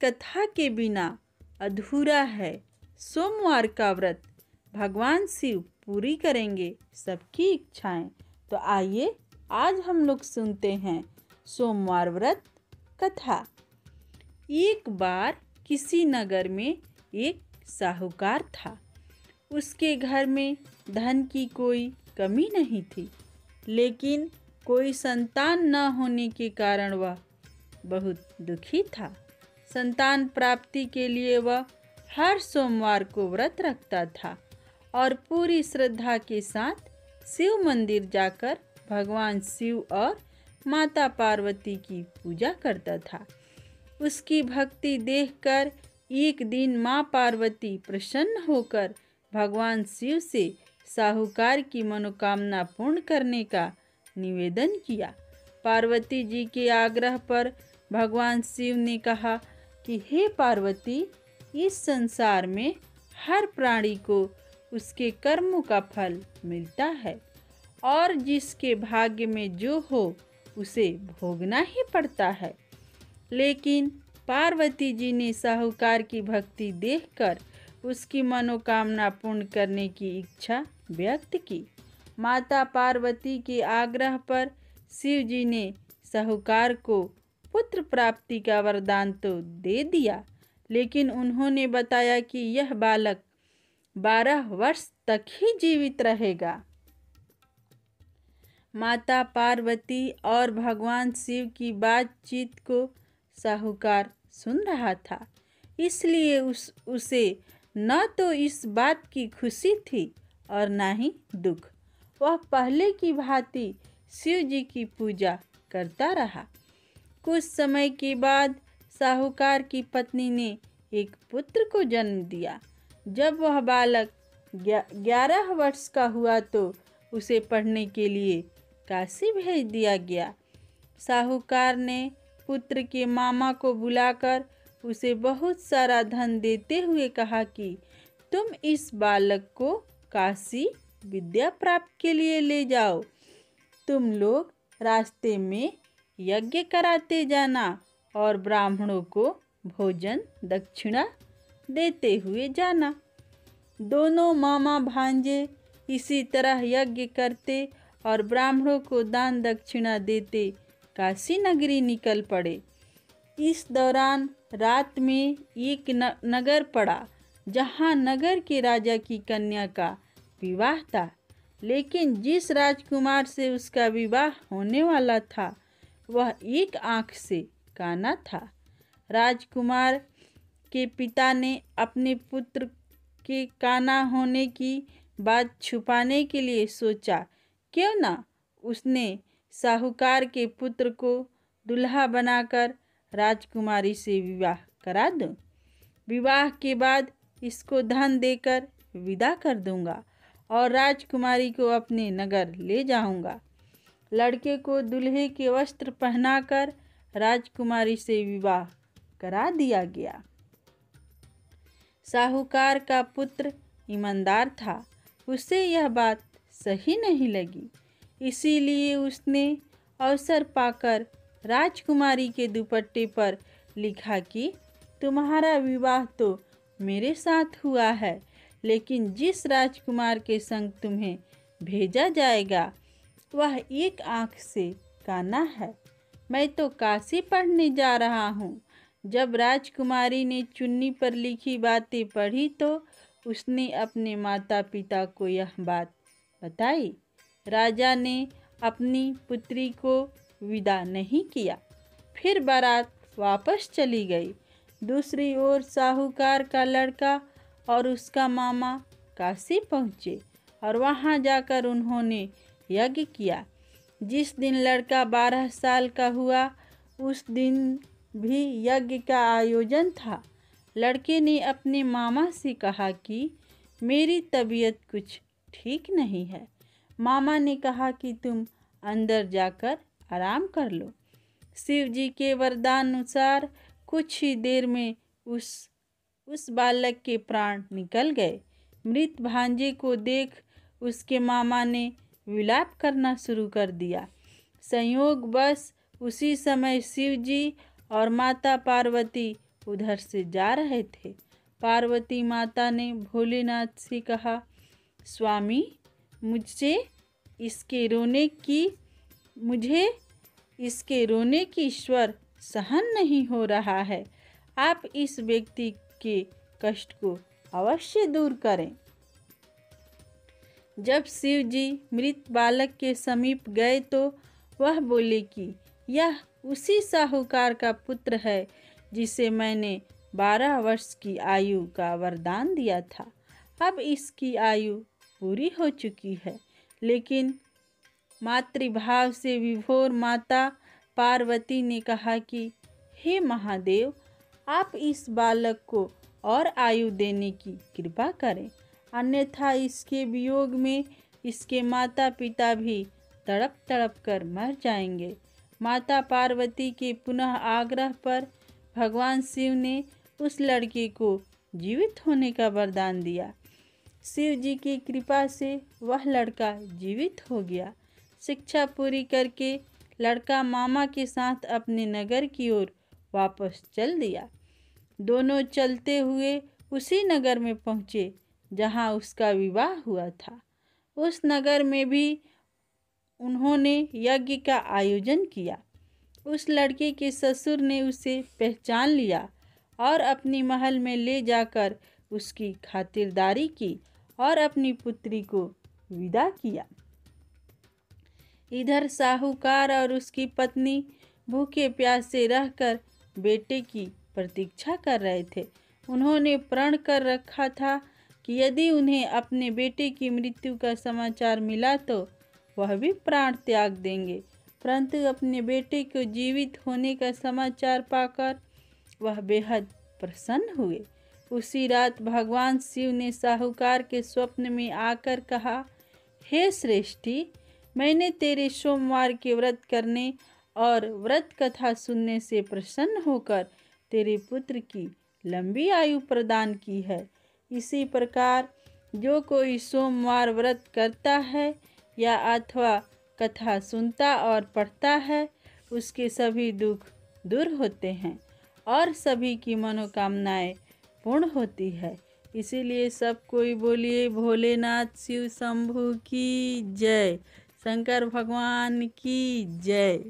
कथा के बिना अधूरा है सोमवार का व्रत। भगवान शिव पूरी करेंगे सबकी इच्छाएं। तो आइए आज हम लोग सुनते हैं सोमवार व्रत कथा। एक बार किसी नगर में एक साहूकार था। उसके घर में धन की कोई कमी नहीं थी, लेकिन कोई संतान न होने के कारण वह बहुत दुखी था। संतान प्राप्ति के लिए वह हर सोमवार को व्रत रखता था और पूरी श्रद्धा के साथ शिव मंदिर जाकर भगवान शिव और माता पार्वती की पूजा करता था। उसकी भक्ति देखकर एक दिन माँ पार्वती प्रसन्न होकर भगवान शिव से साहूकार की मनोकामना पूर्ण करने का निवेदन किया। पार्वती जी के आग्रह पर भगवान शिव ने कहा कि हे पार्वती, इस संसार में हर प्राणी को उसके कर्मों का फल मिलता है और जिसके भाग्य में जो हो उसे भोगना ही पड़ता है। लेकिन पार्वती जी ने साहूकार की भक्ति देखकर उसकी मनोकामना पूर्ण करने की इच्छा व्यक्त की। माता पार्वती के आग्रह पर शिव जी ने साहूकार को पुत्र प्राप्ति का वरदान तो दे दिया, लेकिन उन्होंने बताया कि यह बालक 12 वर्ष तक ही जीवित रहेगा। माता पार्वती और भगवान शिव की बातचीत को साहूकार सुन रहा था, इसलिए उसे न तो इस बात की खुशी थी और न ही दुख। वह पहले की भांति शिव जी की पूजा करता रहा। कुछ समय के बाद साहूकार की पत्नी ने एक पुत्र को जन्म दिया। जब वह बालक 11 वर्ष का हुआ तो उसे पढ़ने के लिए काशी भेज दिया गया। साहूकार ने पुत्र के मामा को बुलाकर उसे बहुत सारा धन देते हुए कहा कि तुम इस बालक को काशी विद्या प्राप्त के लिए ले जाओ। तुम लोग रास्ते में यज्ञ कराते जाना और ब्राह्मणों को भोजन दक्षिणा देते हुए जाना। दोनों मामा भांजे इसी तरह यज्ञ करते और ब्राह्मणों को दान दक्षिणा देते काशी नगरी निकल पड़े। इस दौरान रात में एक नगर पड़ा जहाँ नगर के राजा की कन्या का विवाह था, लेकिन जिस राजकुमार से उसका विवाह होने वाला था वह एक आंख से काना था। राजकुमार के पिता ने अपने पुत्र के काना होने की बात छुपाने के लिए सोचा, क्यों ना उसने साहूकार के पुत्र को दुल्हा बनाकर राजकुमारी से विवाह करा दूं। विवाह के बाद इसको धन देकर विदा कर दूंगा और राजकुमारी को अपने नगर ले जाऊंगा। लड़के को दूल्हे के वस्त्र पहनाकर राजकुमारी से विवाह करा दिया गया। साहूकार का पुत्र ईमानदार था, उसे यह बात सही नहीं लगी, इसीलिए उसने अवसर पाकर राजकुमारी के दुपट्टे पर लिखा कि तुम्हारा विवाह तो मेरे साथ हुआ है, लेकिन जिस राजकुमार के संग तुम्हें भेजा जाएगा वह एक आंख से काना है। मैं तो काशी पढ़ने जा रहा हूँ। जब राजकुमारी ने चुन्नी पर लिखी बातें पढ़ी तो उसने अपने माता पिता को यह बात बताई। राजा ने अपनी पुत्री को विदा नहीं किया, फिर बारात वापस चली गई। दूसरी ओर साहूकार का लड़का और उसका मामा काशी पहुँचे और वहाँ जाकर उन्होंने यज्ञ किया। जिस दिन लड़का 12 साल का हुआ उस दिन भी यज्ञ का आयोजन था। लड़के ने अपने मामा से कहा कि मेरी तबीयत कुछ ठीक नहीं है। मामा ने कहा कि तुम अंदर जाकर आराम कर लो। शिव जी के वरदान अनुसार कुछ ही देर में उस बालक के प्राण निकल गए। मृत भांजे को देख उसके मामा ने विलाप करना शुरू कर दिया। संयोगवश उसी समय शिव जी और माता पार्वती उधर से जा रहे थे। पार्वती माता ने भोलेनाथ से कहा, स्वामी, मुझे इसके रोने की स्वर सहन नहीं हो रहा है। आप इस व्यक्ति के कष्ट को अवश्य दूर करें। जब शिव जी मृत बालक के समीप गए तो वह बोले कि यह उसी साहूकार का पुत्र है जिसे मैंने 12 वर्ष की आयु का वरदान दिया था। अब इसकी आयु पूरी हो चुकी है। लेकिन मातृभाव से विभोर माता पार्वती ने कहा कि हे महादेव, आप इस बालक को और आयु देने की कृपा करें, अन्यथा इसके वियोग में इसके माता पिता भी तड़प तड़प कर मर जाएंगे। माता पार्वती के पुनः आग्रह पर भगवान शिव ने उस लड़के को जीवित होने का वरदान दिया। शिव जी की कृपा से वह लड़का जीवित हो गया। शिक्षा पूरी करके लड़का मामा के साथ अपने नगर की ओर वापस चल दिया। दोनों चलते हुए उसी नगर में पहुँचे जहाँ उसका विवाह हुआ था। उस नगर में भी उन्होंने यज्ञ का आयोजन किया। उस लड़के के ससुर ने उसे पहचान लिया और अपनी महल में ले जाकर उसकी खातिरदारी की और अपनी पुत्री को विदा किया। इधर साहूकार और उसकी पत्नी भूखे प्यासे रहकर बेटे की प्रतीक्षा कर रहे थे। उन्होंने प्रण कर रखा था कि यदि उन्हें अपने बेटे की मृत्यु का समाचार मिला तो वह भी प्राण त्याग देंगे। परंतु अपने बेटे को जीवित होने का समाचार पाकर वह बेहद प्रसन्न हुए। उसी रात भगवान शिव ने साहूकार के स्वप्न में आकर कहा, हे श्रेष्ठी, मैंने तेरे सोमवार के व्रत करने और व्रत कथा सुनने से प्रसन्न होकर तेरे पुत्र की लंबी आयु प्रदान की है। इसी प्रकार जो कोई सोमवार व्रत करता है या अथवा कथा सुनता और पढ़ता है, उसके सभी दुख दूर होते हैं और सभी की मनोकामनाएं पूर्ण होती है। इसीलिए सब कोई बोलिए भोलेनाथ शिव शंभू की जय, शंकर भगवान की जय।